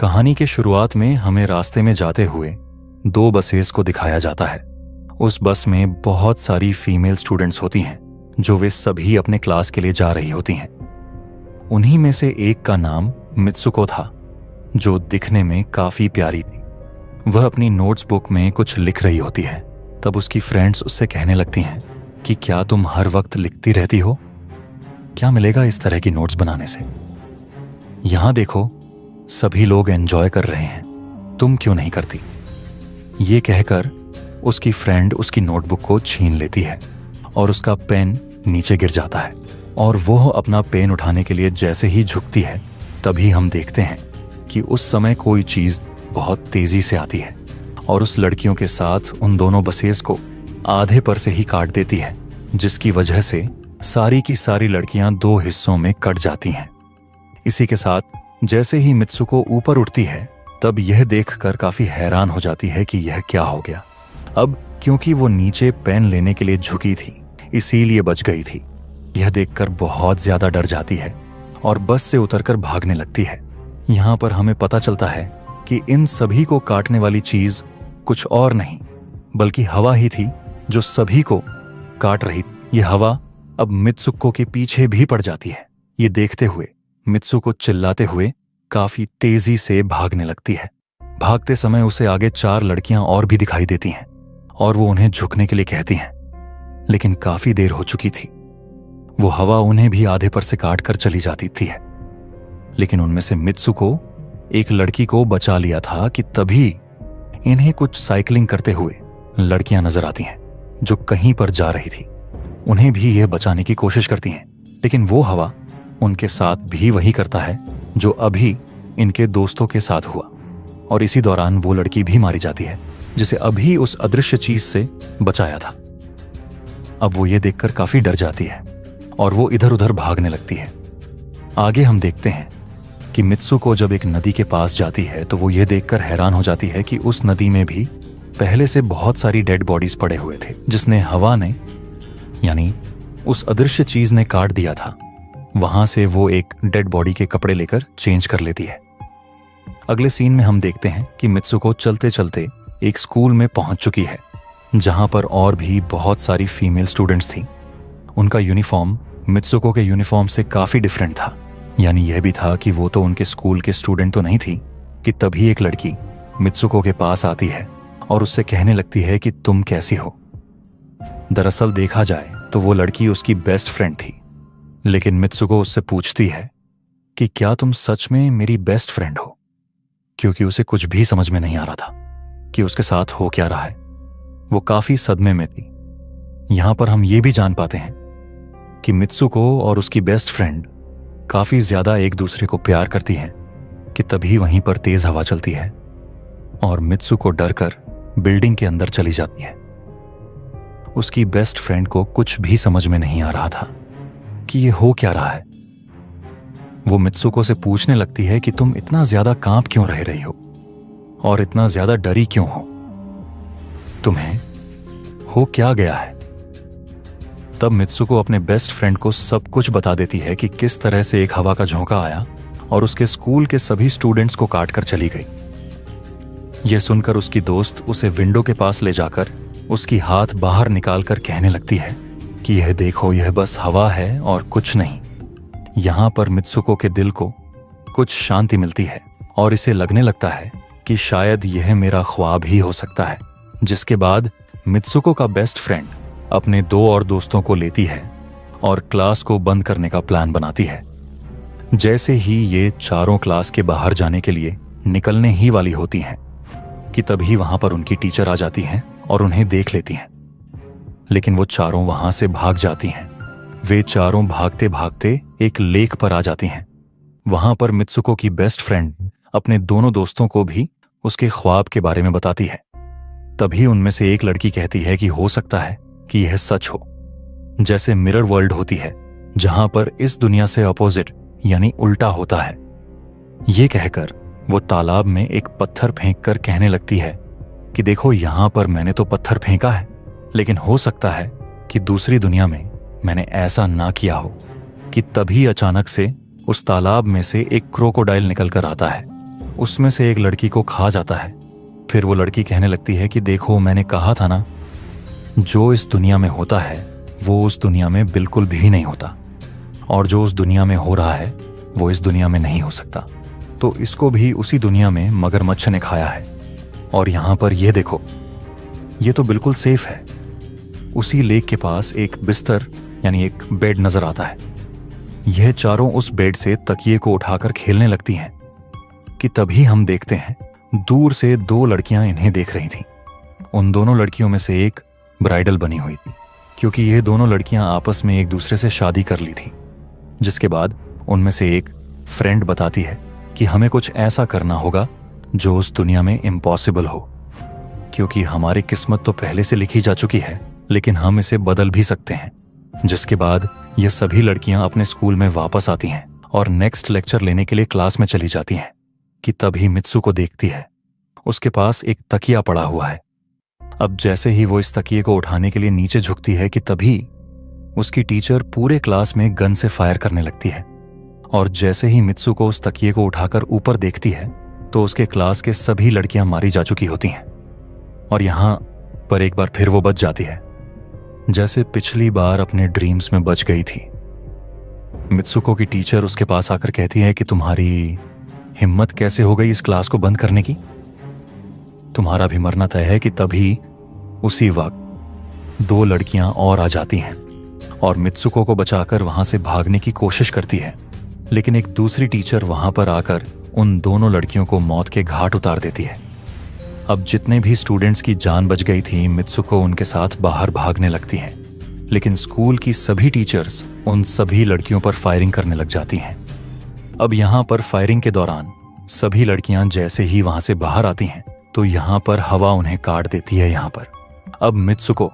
कहानी के शुरुआत में हमें रास्ते में जाते हुए दो बसेस को दिखाया जाता है। उस बस में बहुत सारी फीमेल स्टूडेंट्स होती हैं जो वे सभी अपने क्लास के लिए जा रही होती हैं। उन्हीं में से एक का नाम मित्सुको था, जो दिखने में काफी प्यारी थी। वह अपनी नोट्स बुक में कुछ लिख रही होती है। तब उसकी फ्रेंड्स उससे कहने लगती हैं कि क्या तुम हर वक्त लिखती रहती हो? क्या मिलेगा इस तरह की नोट्स बनाने से? यहां देखो, सभी लोग एंजॉय कर रहे हैं, तुम क्यों नहीं करती? ये कहकर उसकी फ्रेंड उसकी नोटबुक को छीन लेती है और उसका पेन नीचे गिर जाता है। और वो अपना पेन उठाने के लिए जैसे ही झुकती है, तभी हम देखते हैं कि उस समय कोई चीज बहुत तेजी से आती है और उस लड़कियों के साथ उन दोनों बसेस को आधे पर से ही काट देती है, जिसकी वजह से सारी की सारी लड़कियां दो हिस्सों में कट जाती हैं। इसी के साथ जैसे ही मित्सुको ऊपर उठती है, तब यह देखकर काफी हैरान हो जाती है कि यह क्या हो गया। अब क्योंकि वो नीचे पेन लेने के लिए झुकी थी, इसीलिए बच गई थी। यह देखकर बहुत ज्यादा डर जाती है और बस से उतरकर भागने लगती है। यहाँ पर हमें पता चलता है कि इन सभी को काटने वाली चीज कुछ और नहीं बल्कि हवा ही थी, जो सभी को काट रही। यह हवा अब मित्सुको के पीछे भी पड़ जाती है। ये देखते हुए मित्सुको चिल्लाते हुए काफी तेजी से भागने लगती है। भागते समय उसे आगे 4 लड़कियां और भी दिखाई देती हैं और वो उन्हें झुकने के लिए कहती हैं, लेकिन काफी देर हो चुकी थी। वो हवा उन्हें भी आधे पर से काट कर चली जाती थी। लेकिन उनमें से मित्सुको एक लड़की को बचा लिया था कि तभी इन्हें कुछ साइकिलिंग करते हुए लड़कियां नजर आती हैं जो कहीं पर जा रही थी। उन्हें भी यह बचाने की कोशिश करती हैं, लेकिन वो हवा उनके साथ भी वही करता है जो अभी इनके दोस्तों के साथ हुआ। और इसी दौरान वो लड़की भी मारी जाती है जिसे अभी उस अदृश्य चीज से बचाया था। अब वो ये देखकर काफी डर जाती है और वो इधर उधर भागने लगती है। आगे हम देखते हैं कि मित्सुको जब एक नदी के पास जाती है तो वो ये देखकर हैरान हो जाती है कि उस नदी में भी पहले से बहुत सारी डेड बॉडीज पड़े हुए थे, जिसने हवा ने यानी उस अदृश्य चीज ने काट दिया था। वहां से वो एक डेड बॉडी के कपड़े लेकर चेंज कर लेती है। अगले सीन में हम देखते हैं कि मित्सुको चलते चलते एक स्कूल में पहुंच चुकी है, जहां पर और भी बहुत सारी फीमेल स्टूडेंट्स थी। उनका यूनिफॉर्म मित्सुको के यूनिफॉर्म से काफी डिफरेंट था। यानी यह भी था कि वो तो उनके स्कूल के स्टूडेंट तो नहीं थी कि तभी एक लड़की मित्सुको के पास आती है और उससे कहने लगती है कि तुम कैसी हो। दरअसल देखा जाए तो वो लड़की उसकी बेस्ट फ्रेंड थी, लेकिन मित्सुको उससे पूछती है कि क्या तुम सच में मेरी बेस्ट फ्रेंड हो, क्योंकि उसे कुछ भी समझ में नहीं आ रहा था कि उसके साथ हो क्या रहा है। वो काफी सदमे में थी। यहां पर हम ये भी जान पाते हैं कि मित्सुको और उसकी बेस्ट फ्रेंड काफी ज्यादा एक दूसरे को प्यार करती हैं कि तभी वहीं पर तेज हवा चलती है और मित्सुको डरकर बिल्डिंग के अंदर चली जाती है। उसकी बेस्ट फ्रेंड को कुछ भी समझ में नहीं आ रहा था कि ये हो क्या रहा है। वो मित्सुको से पूछने लगती है कि तुम इतना ज्यादा कांप क्यों रह रही हो और इतना ज्यादा डरी क्यों हो? तुम्हें हो क्या गया है? तब मित्सुको अपने बेस्ट फ्रेंड को सब कुछ बता देती है कि किस तरह से एक हवा का झोंका आया और उसके स्कूल के सभी स्टूडेंट्स को काट कर चली गई। यह सुनकर उसकी दोस्त उसे विंडो के पास ले जाकर उसकी हाथ बाहर निकालकर कहने लगती है कि यह देखो, यह बस हवा है और कुछ नहीं। यहां पर मित्सुको के दिल को कुछ शांति मिलती है और इसे लगने लगता है कि शायद यह मेरा ख्वाब ही हो सकता है। जिसके बाद मित्सुको का बेस्ट फ्रेंड अपने 2 और दोस्तों को लेती है और क्लास को बंद करने का प्लान बनाती है। जैसे ही ये चारों क्लास के बाहर जाने के लिए निकलने ही वाली होती हैं कि तभी वहां पर उनकी टीचर आ जाती हैं और उन्हें देख लेती हैं। लेकिन वो चारों वहां से भाग जाती हैं। वे चारों भागते भागते एक लेक पर आ जाती हैं। वहां पर मित्सुको की बेस्ट फ्रेंड अपने दोनों दोस्तों को भी उसके ख्वाब के बारे में बताती है। तभी उनमें से एक लड़की कहती है कि हो सकता है कि यह सच हो, जैसे मिरर वर्ल्ड होती है जहां पर इस दुनिया से अपोजिट यानी उल्टा होता है। ये कहकर वो तालाब में एक पत्थर फेंककर कहने लगती है कि देखो, यहां पर मैंने तो पत्थर फेंका है, लेकिन हो सकता है कि दूसरी दुनिया में मैंने ऐसा ना किया हो। कि तभी अचानक से उस तालाब में से एक क्रोकोडाइल निकल कर आता है उसमें से एक लड़की को खा जाता है। फिर वो लड़की कहने लगती है कि देखो, मैंने कहा था ना, जो इस दुनिया में होता है वो उस दुनिया में बिल्कुल भी नहीं होता, और जो उस दुनिया में हो रहा है वो इस दुनिया में नहीं हो सकता। तो इसको भी उसी दुनिया में मगरमच्छ ने खाया है। और यहां पर ये देखो, ये तो बिल्कुल सेफ है। उसी लेक के पास एक बिस्तर यानी एक बेड नजर आता है। यह चारों उस बेड से तकिए को उठाकर खेलने लगती हैं कि तभी हम देखते हैं दूर से दो लड़कियां इन्हें देख रही थीं। उन दोनों लड़कियों में से एक ब्राइडल बनी हुई थी, क्योंकि ये दोनों लड़कियां आपस में एक दूसरे से शादी कर ली थी। जिसके बाद उनमें से एक फ्रेंड बताती है कि हमें कुछ ऐसा करना होगा जो उस दुनिया में इम्पॉसिबल हो, क्योंकि हमारी किस्मत तो पहले से लिखी जा चुकी है, लेकिन हम इसे बदल भी सकते हैं। जिसके बाद ये सभी लड़कियां अपने स्कूल में वापस आती हैं और नेक्स्ट लेक्चर लेने के लिए क्लास में चली जाती हैं कि तभी मित्सुको देखती है उसके पास एक तकिया पड़ा हुआ है। अब जैसे ही वो इस तकिए को उठाने के लिए नीचे झुकती है कि तभी उसकी टीचर पूरे क्लास में गन से फायर करने लगती है। और जैसे ही मित्सुको उस तकिए को उठाकर ऊपर देखती है तो उसके क्लास के सभी लड़कियां मारी जा चुकी होती हैं। और यहां पर एक बार फिर वो बच जाती है, जैसे पिछली बार अपने ड्रीम्स में बच गई थी। मित्सुको की टीचर उसके पास आकर कहती है कि तुम्हारी हिम्मत कैसे हो गई इस क्लास को बंद करने की, तुम्हारा भी मरना तय है। कि तभी उसी वक्त दो लड़कियां और आ जाती हैं और मित्सुको को बचाकर वहां से भागने की कोशिश करती है, लेकिन एक दूसरी टीचर वहां पर आकर उन दोनों लड़कियों को मौत के घाट उतार देती है। अब जितने भी स्टूडेंट्स की जान बच गई थी, मित्सुको उनके साथ बाहर भागने लगती हैं, लेकिन स्कूल की सभी टीचर्स उन सभी लड़कियों पर फायरिंग करने लग जाती हैं। अब यहां पर फायरिंग के दौरान सभी लड़कियां जैसे ही वहां से बाहर आती हैं तो यहां पर हवा उन्हें काट देती है। यहां पर अब मित्सुको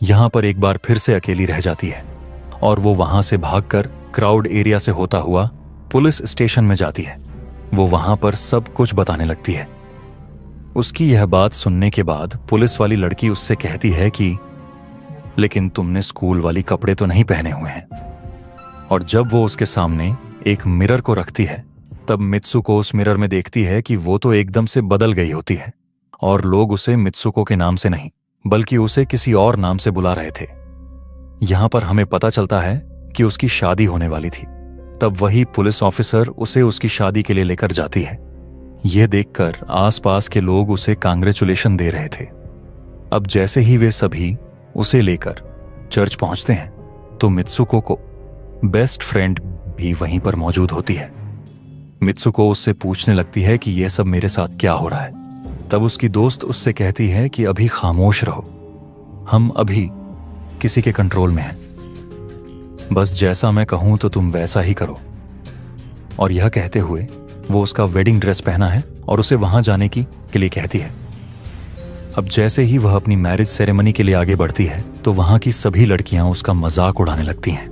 यहां पर एक बार फिर से अकेली रह जाती है और वो वहां से भागकर क्राउड एरिया से होता हुआ पुलिस स्टेशन में जाती है। वो वहां पर सब कुछ बताने लगती है। उसकी यह बात सुनने के बाद पुलिस वाली लड़की उससे कहती है कि लेकिन तुमने स्कूल वाली कपड़े तो नहीं पहने हुए हैं। और जब वो उसके सामने एक मिरर को रखती है तब मित्सुको उस मिरर में देखती है कि वो तो एकदम से बदल गई होती है और लोग उसे मित्सुको के नाम से नहीं बल्कि उसे किसी और नाम से बुला रहे थे। यहां पर हमें पता चलता है कि उसकी शादी होने वाली थी। तब वही पुलिस ऑफिसर उसे उसकी शादी के लिए लेकर जाती है। यह देखकर आसपास के लोग उसे कांग्रेचुलेशन दे रहे थे। अब जैसे ही वे सभी उसे लेकर चर्च पहुंचते हैं तो मित्सुको को बेस्ट फ्रेंड भी वहीं पर मौजूद होती है। मित्सुको उससे पूछने लगती है कि यह सब मेरे साथ क्या हो रहा है। तब उसकी दोस्त उससे कहती है कि अभी खामोश रहो, हम अभी किसी के कंट्रोल में हैं, बस जैसा मैं कहूं तो तुम वैसा ही करो। और यह कहते हुए वो उसका वेडिंग ड्रेस पहना है और उसे वहां जाने के लिए कहती है। अब जैसे ही वह अपनी मैरिज सेरेमनी के लिए आगे बढ़ती है तो वहां की सभी लड़कियां उसका मजाक उड़ाने लगती हैं।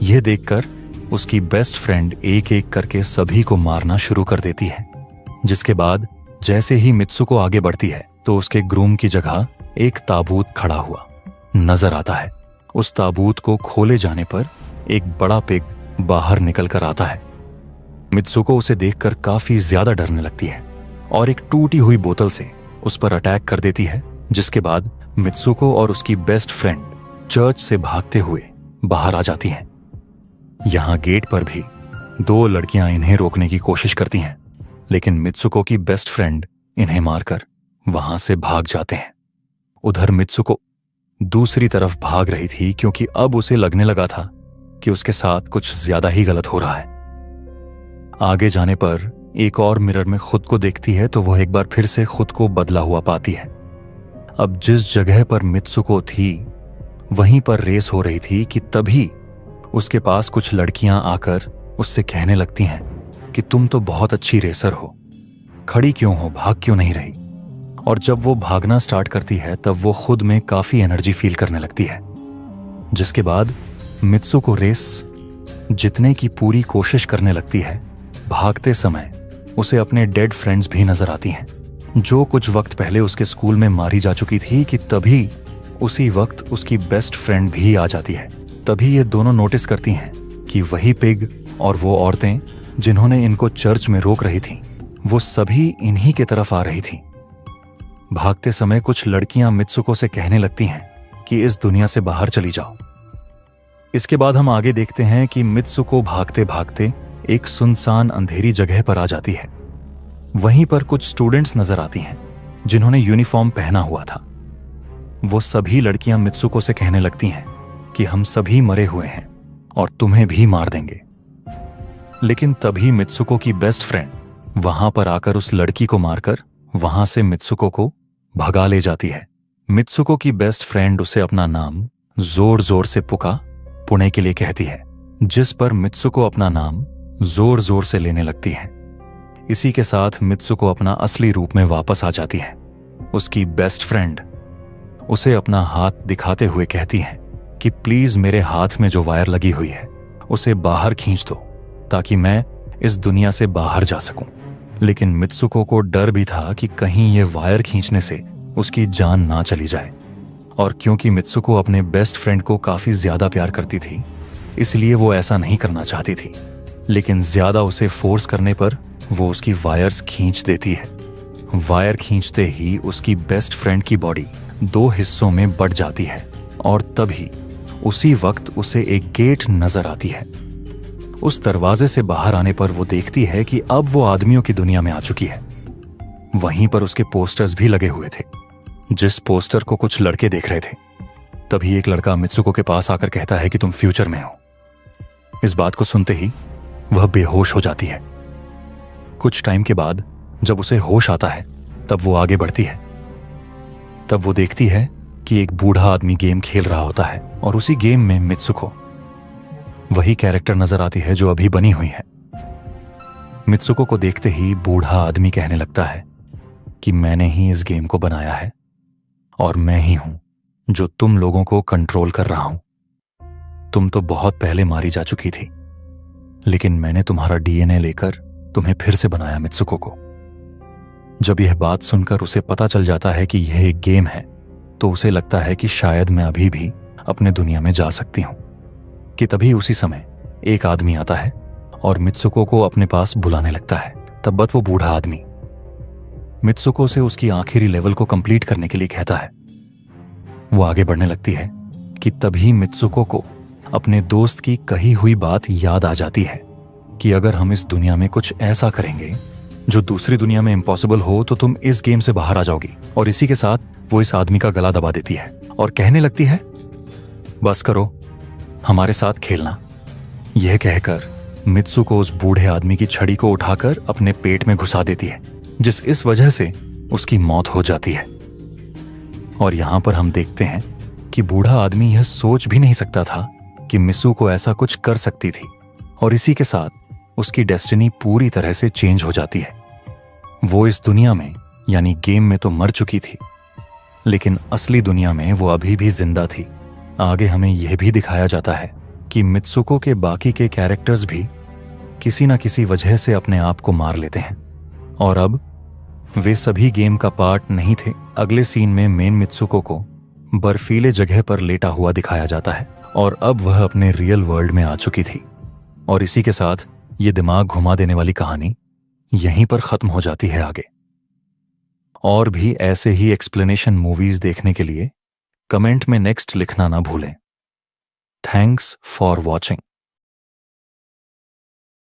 यह देखकर उसकी बेस्ट फ्रेंड एक एक करके सभी को मारना शुरू कर देती है। जिसके बाद जैसे ही मित्सुको आगे बढ़ती है तो उसके ग्रूम की जगह एक ताबूत खड़ा हुआ नजर आता है। उस ताबूत को खोले जाने पर एक बड़ा पिग बाहर निकल कर आता है। मित्सुको उसे देखकर काफी ज्यादा डरने लगती है और एक टूटी हुई बोतल से उस पर अटैक कर देती है। जिसके बाद मित्सुको और उसकी बेस्ट फ्रेंड चर्च से भागते हुए बाहर आ जाती हैं। यहां गेट पर भी दो लड़कियां इन्हें रोकने की कोशिश करती हैं, लेकिन मित्सुको की बेस्ट फ्रेंड इन्हें मारकर वहां से भाग जाते हैं। उधर मित्सुको दूसरी तरफ भाग रही थी क्योंकि अब उसे लगने लगा था कि उसके साथ कुछ ज्यादा ही गलत हो रहा है। आगे जाने पर एक और मिरर में खुद को देखती है तो वह एक बार फिर से खुद को बदला हुआ पाती है। अब जिस जगह पर मित्सुको थी वहीं पर रेस हो रही थी कि तभी उसके पास कुछ लड़कियां आकर उससे कहने लगती हैं कि तुम तो बहुत अच्छी रेसर हो, खड़ी क्यों हो, भाग क्यों नहीं रही। और जब वो भागना स्टार्ट करती है तब वो खुद में काफी एनर्जी फील करने लगती है। जिसके बाद मित्सुको रेस जीतने की पूरी कोशिश करने लगती है। भागते समय उसे अपने डेड फ्रेंड्स भी नजर आती हैं जो कुछ वक्त पहले उसके स्कूल में मारी जा चुकी थी। कि तभी उसी वक्त उसकी बेस्ट फ्रेंड भी आ जाती है। तभी ये दोनों नोटिस करती हैं कि वही पिग और वो औरतें जिन्होंने इनको चर्च में रोक रही थीं वो सभी इन्हीं के तरफ आ रही थी। भागते समय कुछ लड़कियां मित्सुको से कहने लगती हैं कि इस दुनिया से बाहर चली जाओ। इसके बाद हम आगे देखते हैं कि मित्सुको भागते भागते एक सुनसान अंधेरी जगह पर आ जाती है। वहीं पर कुछ स्टूडेंट्स नजर आती हैं जिन्होंने यूनिफॉर्म पहना हुआ था। वो सभी लड़कियां मित्सुको से कहने लगती हैं कि हम सभी मरे हुए हैं और तुम्हें भी मार देंगे। लेकिन तभी मित्सुको की बेस्ट फ्रेंड वहां पर आकर उस लड़की को मारकर वहां से मित्सुको को भगा ले जाती है। मित्सुको की बेस्ट फ्रेंड उसे अपना नाम जोर जोर से पुणे के लिए कहती है, जिस पर मित्सुको अपना नाम जोर जोर से लेने लगती है। इसी के साथ मित्सुको अपना असली रूप में वापस आ जाती है। उसकी बेस्ट फ्रेंड उसे अपना हाथ दिखाते हुए कहती है कि प्लीज मेरे हाथ में जो वायर लगी हुई है उसे बाहर खींच दो ताकि मैं इस दुनिया से बाहर जा सकूं। लेकिन मित्सुको को डर भी था कि कहीं ये वायर खींचने से उसकी जान ना चली जाए। और क्योंकि मित्सुको अपने बेस्ट फ्रेंड को काफी ज्यादा प्यार करती थी, इसलिए वो ऐसा नहीं करना चाहती थी। लेकिन ज्यादा उसे फोर्स करने पर वो उसकी वायर्स खींच देती है। वायर खींचते ही उसकी बेस्ट फ्रेंड की बॉडी 2 हिस्सों में बढ़ जाती है और तभी उसी वक्त उसे एक गेट नजर आती है। उस दरवाजे से बाहर आने पर वो देखती है कि अब वो आदमियों की दुनिया में आ चुकी है। वहीं पर उसके पोस्टर्स भी लगे हुए थे, जिस पोस्टर को कुछ लड़के देख रहे थे। तभी एक लड़का मित्सुको के पास आकर कहता है कि तुम फ्यूचर में हो। इस बात को सुनते ही वह बेहोश हो जाती है। कुछ टाइम के बाद जब उसे होश आता है तब वो आगे बढ़ती है। तब वो देखती है कि एक बूढ़ा आदमी गेम खेल रहा होता है और उसी गेम में मित्सुको वही कैरेक्टर नजर आती है जो अभी बनी हुई है। मित्सुको को देखते ही बूढ़ा आदमी कहने लगता है कि मैंने ही इस गेम को बनाया है और मैं ही हूं जो तुम लोगों को कंट्रोल कर रहा हूं। तुम तो बहुत पहले मारी जा चुकी थी, लेकिन मैंने तुम्हारा डीएनए लेकर तुम्हें फिर से बनाया मित्सुको को। जब यह बात सुनकर उसे पता चल जाता है कि यह एक गेम है, तो उसे लगता है कि शायद मैं अभी भी अपने दुनिया में जा सकती हूं। कि तभी उसी समय एक आदमी आता है और मित्सुको को अपने पास बुलाने लगता है। तब वो बूढ़ा आदमी मित्सुको से उसकी आखिरी लेवल को कंप्लीट करने के लिए कहता है। वो आगे बढ़ने लगती है कि तभी मित्सुको को अपने दोस्त की कही हुई बात याद आ जाती है कि अगर हम इस दुनिया में कुछ ऐसा करेंगे जो दूसरी दुनिया में इम्पॉसिबल हो तो तुम इस गेम से बाहर आ जाओगी। और इसी के साथ वो इस आदमी का गला दबा देती है और कहने लगती है, बस करो, हमारे साथ खेलना। यह कहकर मित्सुको उस बूढ़े आदमी की छड़ी को उठाकर अपने पेट में घुसा देती है, जिस इस वजह से उसकी मौत हो जाती है। और यहां पर हम देखते हैं कि बूढ़ा आदमी यह सोच भी नहीं सकता था कि मित्सुको ऐसा कुछ कर सकती थी। और इसी के साथ उसकी डेस्टिनी पूरी तरह से चेंज हो जाती है। वो इस दुनिया में यानी गेम में तो मर चुकी थी, लेकिन असली दुनिया में वो अभी भी जिंदा थी। आगे हमें यह भी दिखाया जाता है कि मित्सुको के बाकी के कैरेक्टर्स भी किसी न किसी वजह से अपने आप को मार लेते हैं और अब वे सभी गेम का पार्ट नहीं थे। अगले सीन में मेन मित्सुको को बर्फीले जगह पर लेटा हुआ दिखाया जाता है और अब वह अपने रियल वर्ल्ड में आ चुकी थी। और इसी के साथ ये दिमाग घुमा देने वाली कहानी यहीं पर खत्म हो जाती है। आगे और भी ऐसे ही एक्सप्लेनेशन मूवीज देखने के लिए कमेंट में नेक्स्ट लिखना ना भूलें। Thanks for watching.